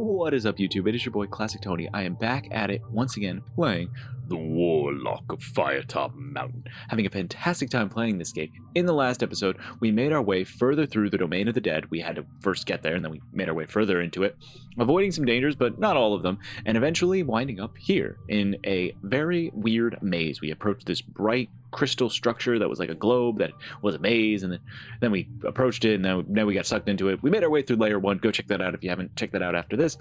What is up, YouTube? It is your boy Classic Tony. I am back at it once again playing the Warlock of Firetop Mountain. Having a fantastic time playing this game. In the last episode, we made our way further through the Domain of the Dead. We had to first get there, and then we made our way further into it, avoiding some dangers, but not all of them, and eventually winding up here in a very weird maze. We approached this bright crystal structure that was like a globe that was a maze, and then we approached it, and now we got sucked into it. We made our way through layer 1. Go check that out if you haven't checked that out after this.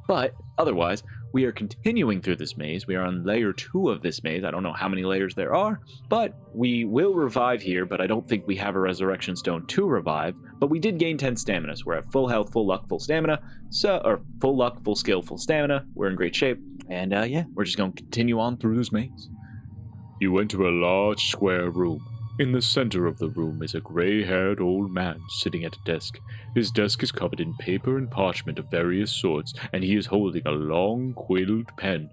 But otherwise, we are continuing through this maze. We are on layer 2 of this maze. I don't know how many layers there are, but we will revive here, but I don't think we have a resurrection stone to revive. But we did gain 10 stamina, so we're at full health, full luck, full stamina. Or full luck, full skill, full stamina. We're in great shape. And yeah, we're just going to continue on through this maze. You enter a large square room. In the center of the room is a gray-haired old man sitting at a desk. His desk is covered in paper and parchment of various sorts, and he is holding a long, quilled pen.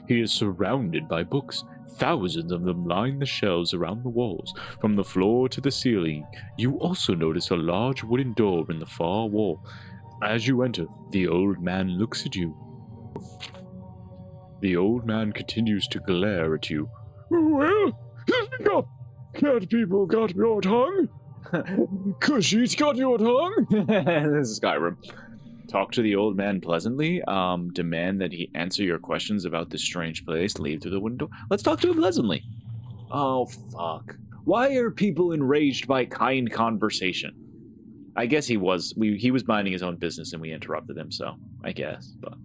He is surrounded by books. Thousands of them line the shelves around the walls, from the floor to the ceiling. You also notice a large wooden door in the far wall. As you enter, the old man looks at you. The old man continues to glare at you. Well, speak up! Cat people got your tongue? Cushies got your tongue? This is Skyrim. Talk to the old man pleasantly. Demand that he answer your questions about this strange place. Leave through the window. Let's talk to him pleasantly. Oh, fuck. Why are people enraged by kind conversation? I guess he was minding his own business and we interrupted him, so I guess, but...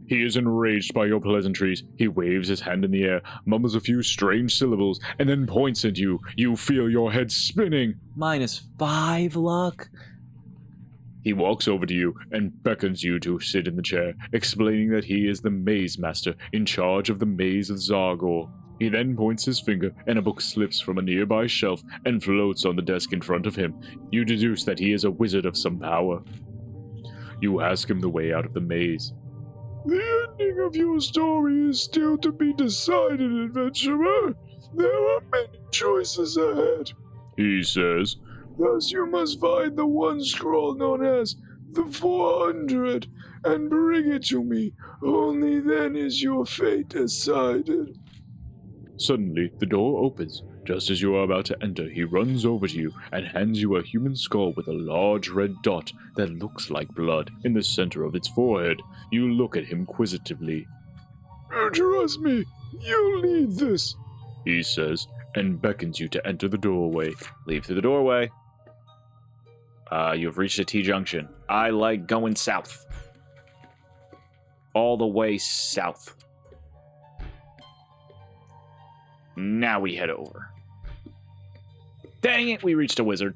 He is enraged by your pleasantries. He waves his hand in the air, mumbles a few strange syllables, and then points at you. You feel your head spinning. -5 luck? He walks over to you and beckons you to sit in the chair, explaining that he is the Mazemaster in charge of the maze of Zagor. He then points his finger, and a book slips from a nearby shelf and floats on the desk in front of him. You deduce that he is a wizard of some power. You ask him the way out of the maze. The ending of your story is still to be decided, adventurer. There are many choices ahead, He says. Thus you must find the one scroll known as the 400 and bring it to me. Only then is your fate decided. Suddenly, the door opens. Just as you are about to enter, he runs over to you and hands you a human skull with a large red dot that looks like blood in the center of its forehead. You look at him inquisitively. Trust me, you lead this, he says, and beckons you to enter the doorway. Leave through the doorway. You've reached a T-junction. I like going south. All the way south. Now we head over. Dang it, we reached a wizard.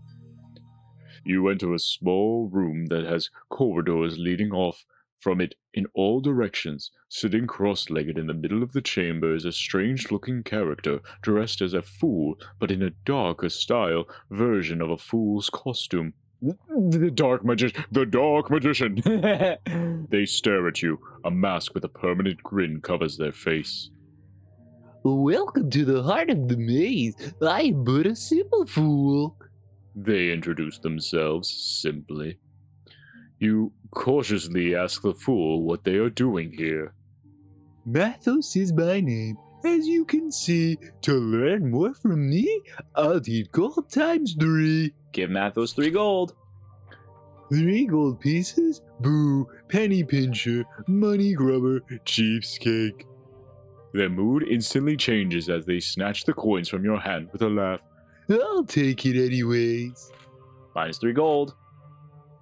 You enter a small room that has corridors leading off from it in all directions. Sitting cross-legged in the middle of the chamber is a strange-looking character dressed as a fool, but in a darker style version of a fool's costume. The dark magician! They stare at you. A mask with a permanent grin covers their face. Welcome to the heart of the maze. I am but a simple fool. They introduce themselves simply. You cautiously ask the fool what they are doing here. Mathos is my name. As you can see, to learn more from me, I'll need gold ×3. Give Mathos 3 gold. 3 gold pieces? Boo, penny pincher, money grubber, cheapskate. Their mood instantly changes as they snatch the coins from your hand with a laugh. I'll take it anyways. -3 gold.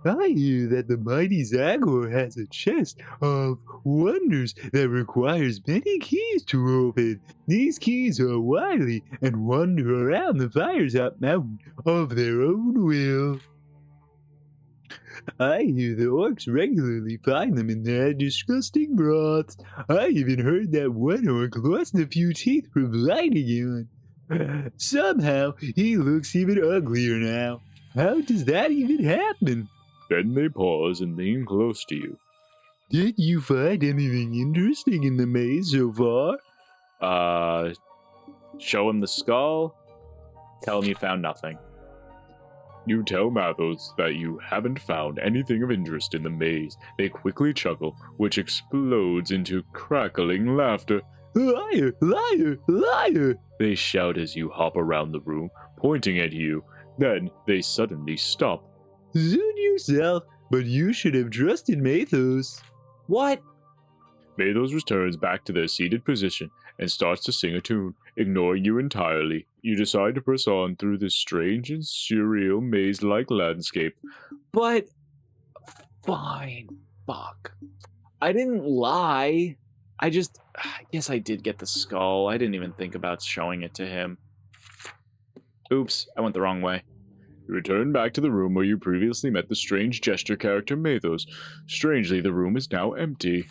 I hear that the mighty Zagor has a chest of wonders that requires many keys to open. These keys are wily and wander around the Firetop Mountain of their own will. I hear the orcs regularly find them in their disgusting broths. I even heard that one orc lost a few teeth from lighting on. Somehow, he looks even uglier now. How does that even happen? Then they pause and lean close to you. Did you find anything interesting in the maze so far? Show him the skull. Tell him you found nothing. You tell Mathos that you haven't found anything of interest in the maze. They quickly chuckle, which explodes into crackling laughter. Liar, liar, liar! They shout as you hop around the room, pointing at you. Then they suddenly stop. Zoot yourself, but you should have trusted Mathos. What? Mathos returns back to their seated position and starts to sing a tune, ignoring you entirely. You decide to press on through this strange and surreal maze-like landscape. But fine. Fuck. I didn't lie. I guess I did get the skull. I didn't even think about showing it to him. Oops, I went the wrong way. You return back to the room where you previously met the strange gesture character Mathos. Strangely, the room is now empty.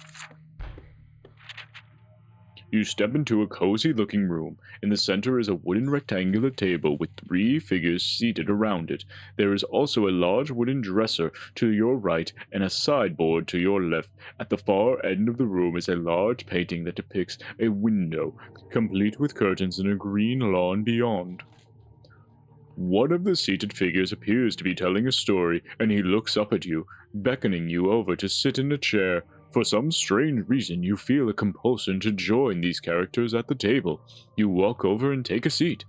You step into a cozy-looking room. In the center is a wooden rectangular table with 3 figures seated around it. There is also a large wooden dresser to your right and a sideboard to your left. At the far end of the room is a large painting that depicts a window, complete with curtains and a green lawn beyond. One of the seated figures appears to be telling a story, and he looks up at you, beckoning you over to sit in a chair. For some strange reason, you feel a compulsion to join these characters at the table. You walk over and take a seat.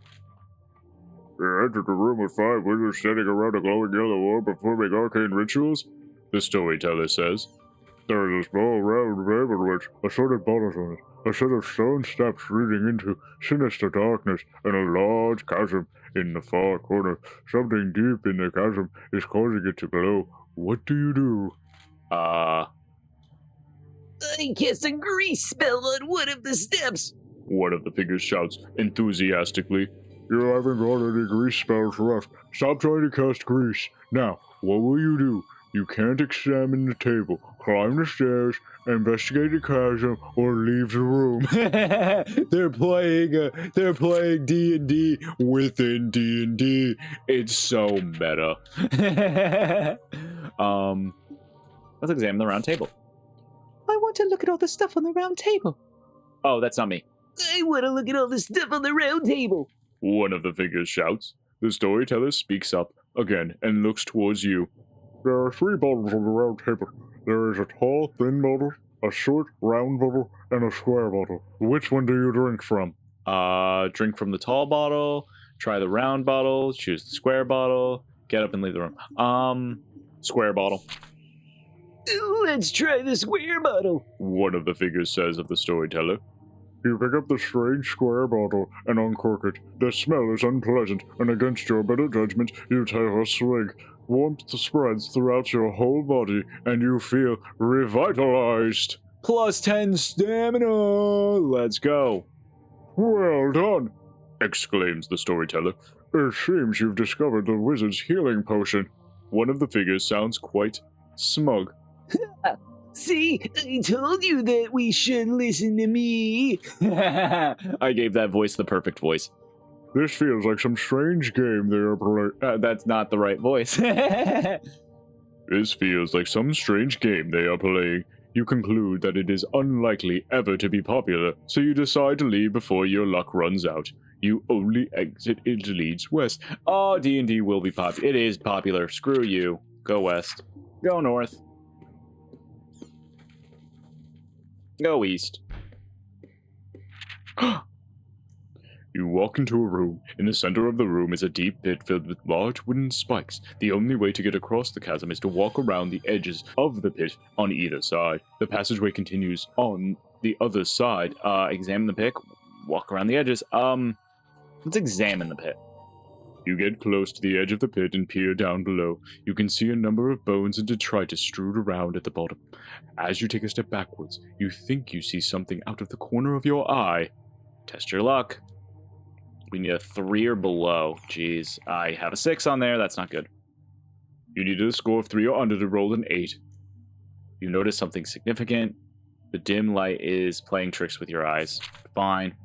You entered the room with 5 wizards standing around a glowing yellow orb performing arcane rituals, The storyteller says. There is a small round table with assorted bottles on it, a set of stone steps leading into sinister darkness, and a large chasm in the far corner. Something deep in the chasm is causing it to glow. What do you do? I cast a grease spell on one of the steps. One of the figures shouts enthusiastically. You haven't got any grease spells left. Stop trying to cast grease. Now, what will you do? You can't examine the table, climb the stairs, investigate the chasm, or leave the room. They're playing D&D within D&D. It's so meta. Let's examine the round table. I want to look at all the stuff on the round table. Oh, that's not me. I want to look at all the stuff on the round table. One of the figures shouts. The storyteller speaks up again and looks towards you. There are 3 bottles on the round table. There is a tall, thin bottle, a short, round bottle, and a square bottle. Which one do you drink from? Drink from the tall bottle, try the round bottle, choose the square bottle, get up and leave the room. Square bottle. Let's try the square bottle. One of the figures says of the storyteller. You pick up the strange square bottle and uncork it. The smell is unpleasant, and against your better judgment, you take a swig. Warmth spreads throughout your whole body, and you feel revitalized. Plus 10 stamina. Let's go. Well done! Exclaims the storyteller. It seems you've discovered the wizard's healing potion. One of the figures sounds quite smug. See, I told you that we should listen to me. I gave that voice the perfect voice. This feels like some strange game they are playing. That's not the right voice. This feels like some strange game they are playing. You conclude that it is unlikely ever to be popular, so you decide to leave before your luck runs out. You only exit it leads west. Oh, D&D will be popular. It is popular. Screw you. Go west. Go north. Go east. You walk into a room. In the center of the room is a deep pit filled with large wooden spikes. The only way to get across the chasm is to walk around the edges of the pit on either side. The passageway continues on the other side. Examine the pit. Walk around the edges. Let's examine the pit. You get close to the edge of the pit and peer down below. You can see a number of bones and detritus strewed around at the bottom. As you take a step backwards, you think you see something out of the corner of your eye. Test your luck. We need a 3 or below. Jeez, I have a 6 on there. That's not good. You needed a score of 3 or under to roll an 8. You notice something significant. The dim light is playing tricks with your eyes. Fine.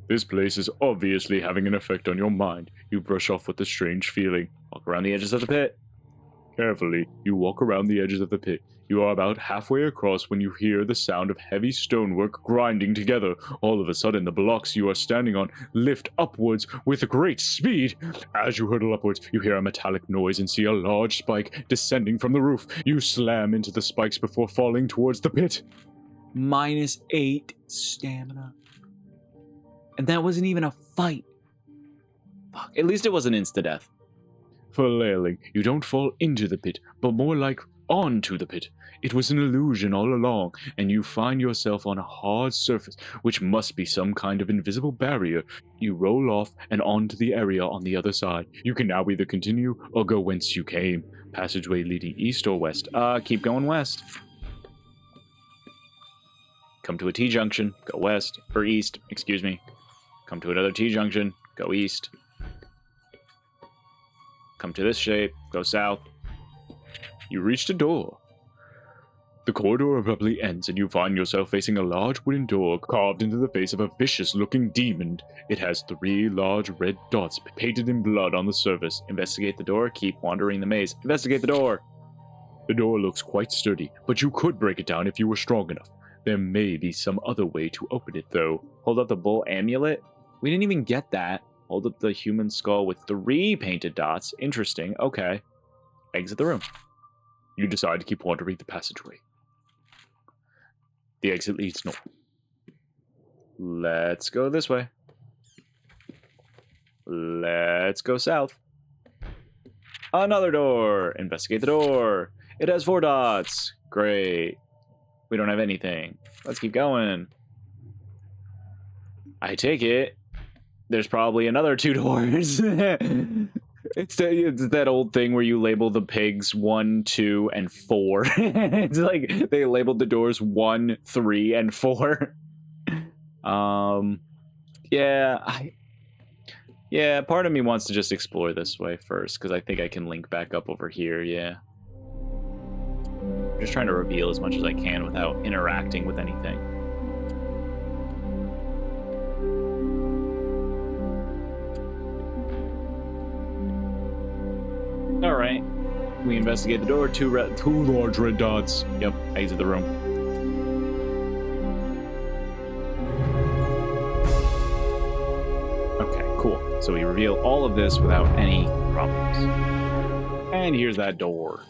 This place is obviously having an effect on your mind. You brush off with the strange feeling. Walk around the edges of the pit. Carefully, you walk around the edges of the pit. You are about halfway across when you hear the sound of heavy stonework grinding together. All of a sudden, the blocks you are standing on lift upwards with great speed. As you hurtle upwards, you hear a metallic noise and see a large spike descending from the roof. You slam into the spikes before falling towards the pit. -8 stamina. And that wasn't even a fight. Fuck. At least it wasn't insta-death. Flailing, you don't fall into the pit, but more like onto the pit. It was an illusion all along, and you find yourself on a hard surface, which must be some kind of invisible barrier. You roll off and onto the area on the other side. You can now either continue or go whence you came. Passageway leading east or west. Keep going west. Come to a T-junction, go west, or east, excuse me. Come to another T-junction, go east. Come to this shape, go south. You reached a door. The corridor abruptly ends, and you find yourself facing a large wooden door carved into the face of a vicious-looking demon. It has 3 large red dots painted in blood on the surface. Investigate the door, keep wandering the maze. Investigate the door! The door looks quite sturdy, but you could break it down if you were strong enough. There may be some other way to open it, though. Hold up the bull amulet? We didn't even get that. Hold up the human skull with 3 painted dots. Interesting, okay. Exit the room. You decide to keep wandering the passageway. The exit leads north. Let's go this way. Let's go south. Another door. Investigate the door. It has 4 dots. Great. We don't have anything. Let's keep going. I take it there's probably another 2 doors. It's that old thing where you label the pigs 1, 2, and 4. It's like they labeled the doors 1, 3, and 4. Yeah, part of me wants to just explore this way first, because I think I can link back up over here, yeah. I'm just trying to reveal as much as I can without interacting with anything. Alright. We investigate the door. 2 large red dots. Yep, exit the room. Okay, cool. So we reveal all of this without any problems. And here's that door.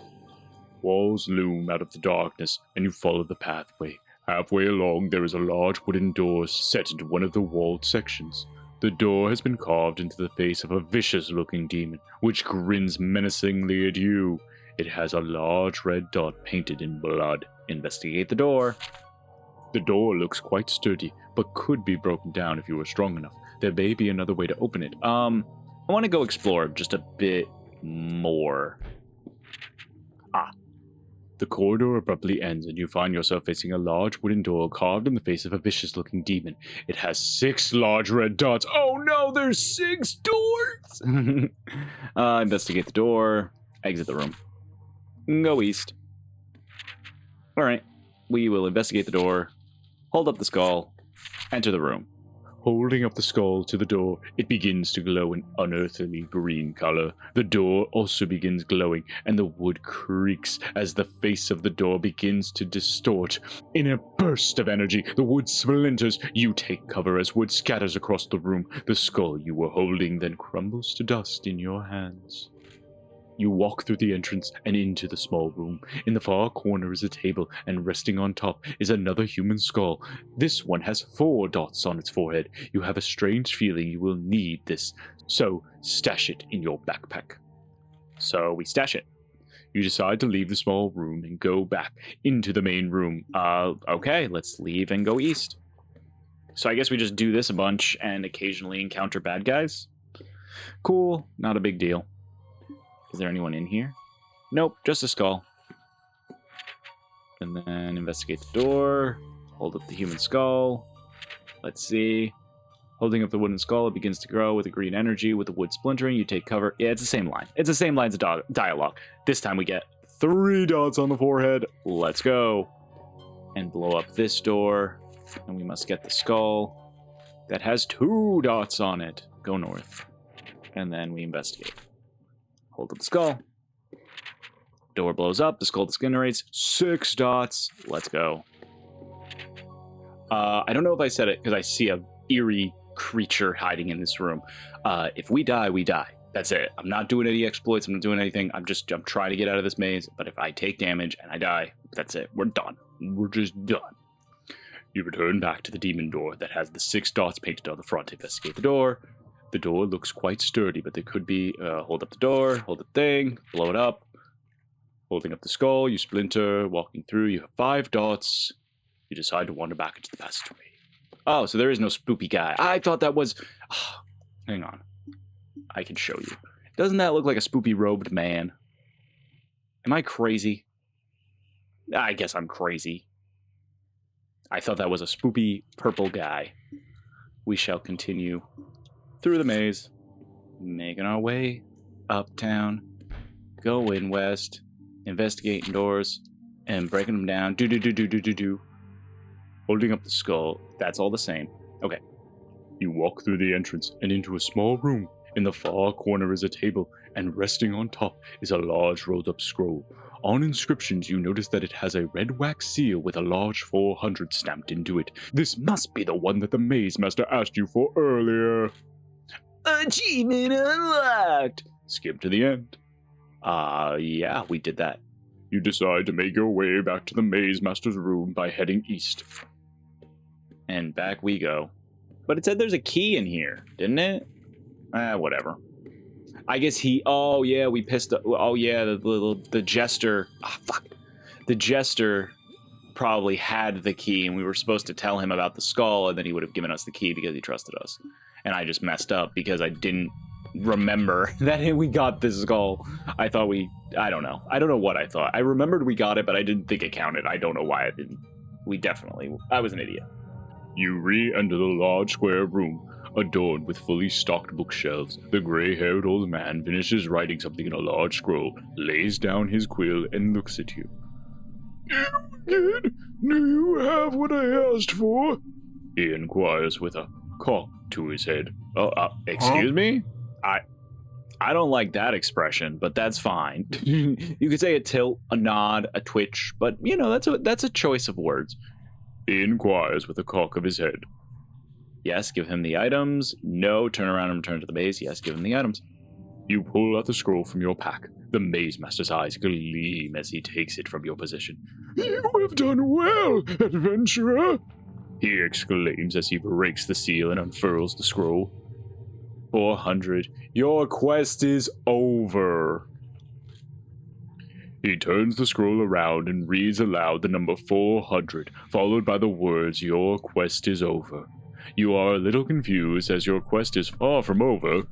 Walls loom out of the darkness, and you follow the pathway. Halfway along, there is a large wooden door set into one of the walled sections. The door has been carved into the face of a vicious-looking demon, which grins menacingly at you. It has a large red dot painted in blood. Investigate the door. The door looks quite sturdy, but could be broken down if you were strong enough. There may be another way to open it. I want to go explore just a bit more. The corridor abruptly ends, and you find yourself facing a large wooden door carved in the face of a vicious-looking demon. It has 6 large red dots. Oh no, there's 6 doors! Investigate the door. Exit the room. Go east. Alright. We will investigate the door. Hold up the skull. Enter the room. Holding up the skull to the door, it begins to glow an unearthly green color. The door also begins glowing, and the wood creaks as the face of the door begins to distort. In a burst of energy, the wood splinters. You take cover as wood scatters across the room. The skull you were holding then crumbles to dust in your hands. You walk through the entrance and into the small room. In the far corner is a table, and resting on top is another human skull. This one has 4 dots on its forehead. You have a strange feeling you will need this, so stash it in your backpack. So we stash it. You decide to leave the small room and go back into the main room. Okay, let's leave and go east. So I guess we just do this a bunch and occasionally encounter bad guys? Cool, not a big deal. Is there anyone in here? Nope, just a skull. And then investigate the door. Hold up the human skull. Let's see. Holding up the wooden skull, it begins to grow with a green energy. With the wood splintering, you take cover. Yeah, it's the same line. It's the same lines of dialogue. This time we get 3 dots on the forehead. Let's go. And blow up this door. And we must get the skull. That has 2 dots on it. Go north. And then we investigate. Hold up the skull. Door blows up. The skull generates 6 dots. Let's go. I don't know if I said it because I see a eerie creature hiding in this room. If we die, we die. That's it. I'm not doing any exploits. I'm not doing anything. I'm trying to get out of this maze. But if I take damage and I die, that's it. We're done. We're just done. You return back to the demon door that has the 6 dots painted on the front. Investigate the door. The door looks quite sturdy, but there could be, hold up the door, hold the thing, blow it up. Holding up the skull, you splinter, walking through, you have 5 dots. You decide to wander back into the passageway. Oh, so there is no spoopy guy. I thought that was... Oh, hang on. I can show you. Doesn't that look like a spoopy robed man? Am I crazy? I guess I'm crazy. I thought that was a spoopy purple guy. We shall continue through the maze, making our way uptown, going west, investigating doors, and breaking them down. Do. Holding up the skull. That's all the same. Okay. You walk through the entrance and into a small room. In the far corner is a table, and resting on top is a large rolled-up scroll. On inscriptions, you notice that it has a red wax seal with a large 400 stamped into it. This must be the one that the Mazemaster asked you for earlier. Achievement unlocked! Skip to the end. Yeah, we did that. You decide to make your way back to the Mazemaster's room by heading east. And back we go. But it said there's a key in here, didn't it? Whatever. I guess oh yeah, we pissed, oh yeah, the jester, fuck. The jester probably had the key and we were supposed to tell him about the skull and then he would have given us the key because he trusted us. And I just messed up because I didn't remember that we got this skull. I thought I don't know. I don't know what I thought. I remembered we got it, but I didn't think it counted. I don't know why I didn't. I was an idiot. You re-enter the large square room, adorned with fully stocked bookshelves. The gray-haired old man finishes writing something in a large scroll, lays down his quill, and looks at you. Do you have what I asked for? He inquires with a cock to his head. Excuse me? I don't like that expression, but that's fine. You could say a tilt, a nod, a twitch, but you know, that's a choice of words. He inquires with a cock of his head. Yes, give him the items. No, turn around and return to the maze. Yes, give him the items. You pull out the scroll from your pack. The Mazemaster's eyes gleam as he takes it from your position. You have done well, adventurer! He exclaims as he breaks the seal and unfurls the scroll. 400. Your quest is over. He turns the scroll around and reads aloud the number 400, followed by the words, "Your quest is over." You are a little confused as your quest is far from over.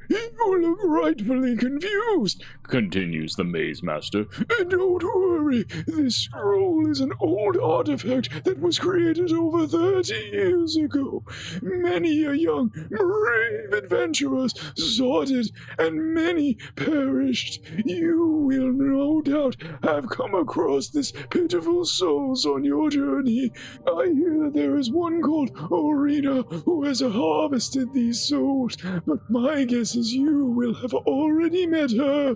You look rightfully confused, continues the Mazemaster. Don't worry, this scroll is an old artifact that was created over 30 years ago. Many a young, brave adventurer sought it, and many perished. You will no doubt have come across this pitiful souls on your journey. I hear that there is one called Orina who has harvested these souls, but my guess is you will have already met her.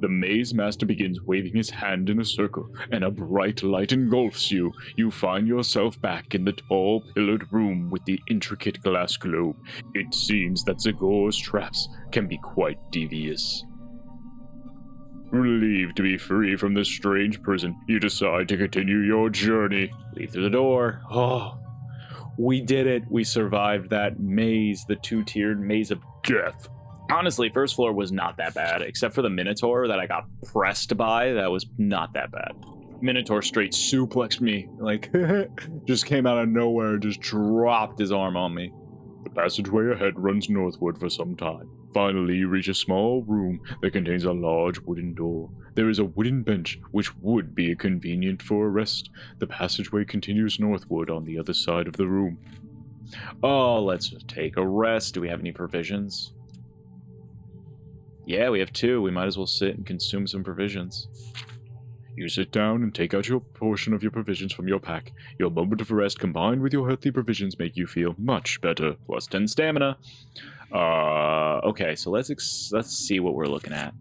The Mazemaster begins waving his hand in a circle, and a bright light engulfs you. You find yourself back in the tall, pillared room with the intricate glass globe. It seems that Zagor's traps can be quite devious. Relieved to be free from this strange prison, you decide to continue your journey. Leave through the door. Oh, we did it. We survived that maze, the 2-tiered maze of death. Honestly, first floor was not that bad, except for the Minotaur that I got pressed by. That was not that bad. Minotaur straight suplexed me, like, just came out of nowhere, just dropped his arm on me. The passageway ahead runs northward for some time. Finally, you reach a small room that contains a large wooden door. There is a wooden bench, which would be convenient for a rest. The passageway continues northward on the other side of the room. Oh, let's take a rest. Do we have any provisions? Yeah, we have 2. We might as well sit and consume some provisions. You sit down and take out your portion of your provisions from your pack. Your moment of rest combined with your healthy provisions make you feel much better. Plus 10 stamina. Okay, so let's see what we're looking at.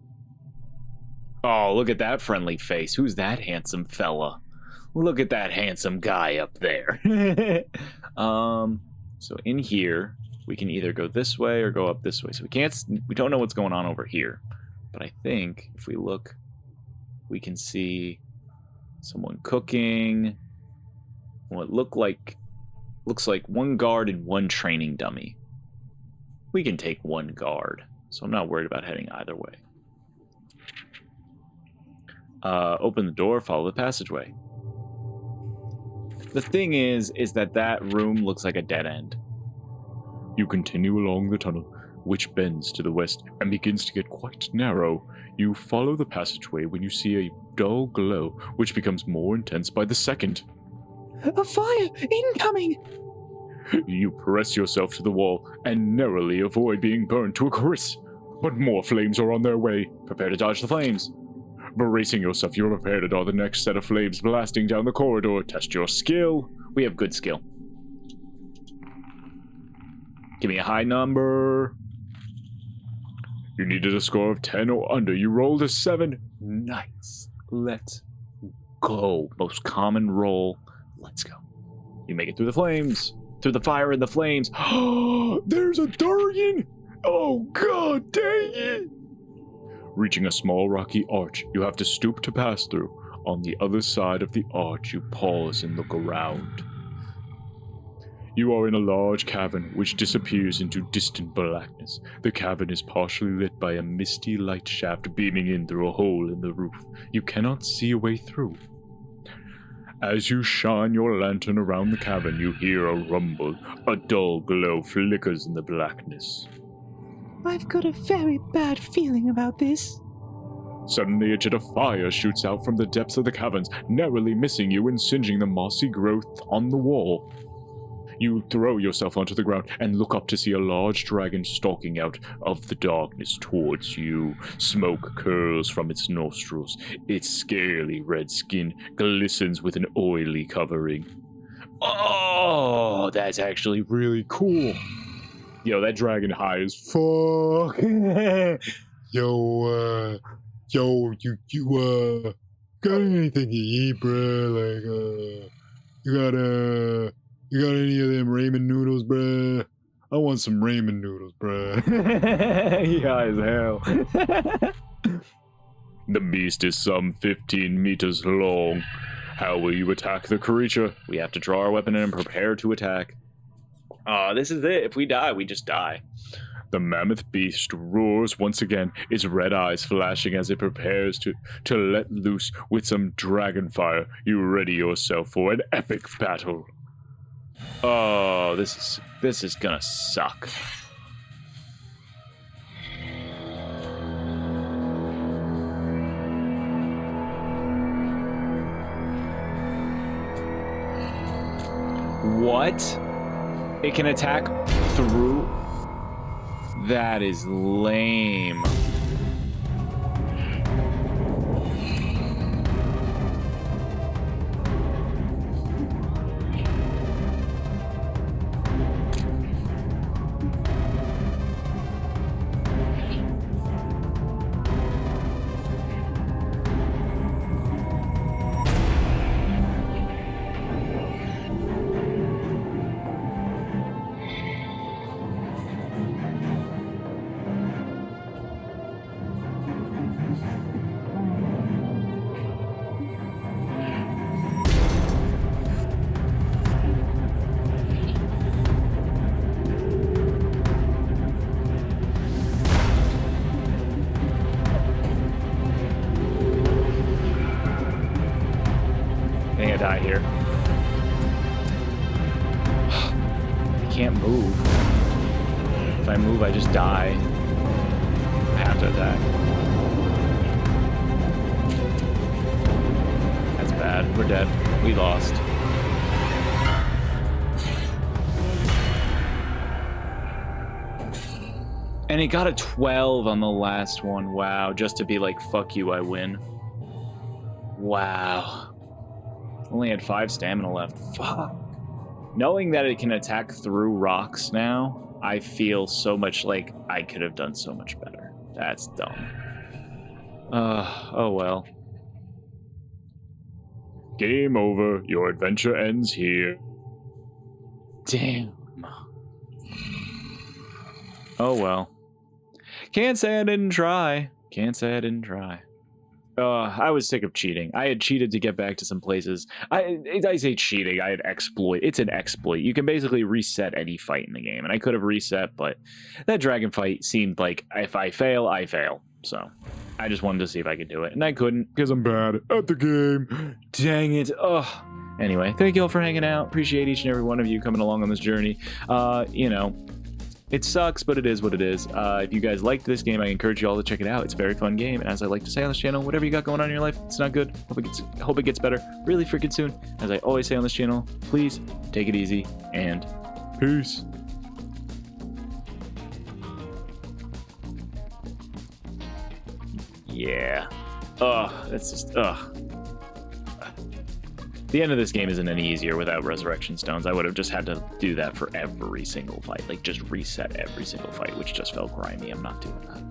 Oh, look at that friendly face. Who's that handsome fella? Look at that handsome guy up there. So in here, we can either go this way or go up this way. So we don't know what's going on over here. But I think if we look, we can see someone cooking. What looks like one guard and one training dummy. We can take one guard, so I'm not worried about heading either way. Open the door, follow the passageway. The thing is that room looks like a dead end. You continue along the tunnel, which bends to the west and begins to get quite narrow. You follow the passageway when you see a dull glow, which becomes more intense by the second. A fire incoming! You press yourself to the wall and narrowly avoid being burned to a crisp. But more flames are on their way. Prepare to dodge the flames. Bracing yourself, you are prepared to dodge the next set of flames blasting down the corridor. Test your skill. We have good skill. Give me a high number. You needed a score of 10 or under. You rolled a 7. Nice. Let's go. Most common roll. Let's go. You make it through the flames. Through the fire and the flames. There's a Durian! Oh, god dang it! Reaching a small rocky arch, you have to stoop to pass through. On the other side of the arch, you pause and look around. You are in a large cavern which disappears into distant blackness. The cavern is partially lit by a misty light shaft beaming in through a hole in the roof. You cannot see a way through. As you shine your lantern around the cavern, you hear a rumble. A dull glow flickers in the blackness. I've got a very bad feeling about this. Suddenly, a jet of fire shoots out from the depths of the caverns, narrowly missing you and singeing the mossy growth on the wall. You throw yourself onto the ground and look up to see a large dragon stalking out of the darkness towards you. Smoke curls from its nostrils. Its scaly red skin glistens with an oily covering. Oh, that's actually really cool. Yo, that dragon high as fuck. Yo, you got anything to eat, bruh? You got any of them ramen noodles, bruh? I want some ramen noodles, bruh. Yeah, as hell. The beast is some 15 meters long. How will you attack the creature? We have to draw our weapon and prepare to attack. This is it. If we die, we just die. The mammoth beast roars once again, its red eyes flashing as it prepares to let loose with some dragon fire. You ready yourself for an epic battle. Oh, this is gonna suck. What? It can attack through? That is lame. I think I die here. I can't move. If I move, I just die. I have to attack. That's bad. We're dead. We lost. And it got a 12 on the last one. Wow. Just to be like, fuck you, I win. Wow. Only had 5 stamina left. Fuck. Knowing that it can attack through rocks now, I feel so much like I could have done so much better. That's dumb. Oh well. Game over. Your adventure ends here. Damn. Oh well. Can't say I didn't try. Can't say I didn't try. I was sick of cheating. I had cheated to get back to some places. I say cheating. I had exploit. It's an exploit. You can basically reset any fight in the game, and I could have reset, but that dragon fight seemed like if I fail, I fail. So I just wanted to see if I could do it, and I couldn't because I'm bad at the game. Dang it. Ugh. Anyway, thank you all for hanging out. Appreciate each and every one of you coming along on this journey. You know, it sucks, but it is what it is. If you guys liked this game, I encourage you all to check it out. It's a very fun game, and as I like to say on this channel, whatever you got going on in your life, it's not good. Hope it gets better really freaking soon. As I always say on this channel, please take it easy, and peace. Yeah. That's just, The end of this game isn't any easier without resurrection stones. I would have just had to do that for every single fight. Like, just reset every single fight, which just felt grimy. I'm not doing that.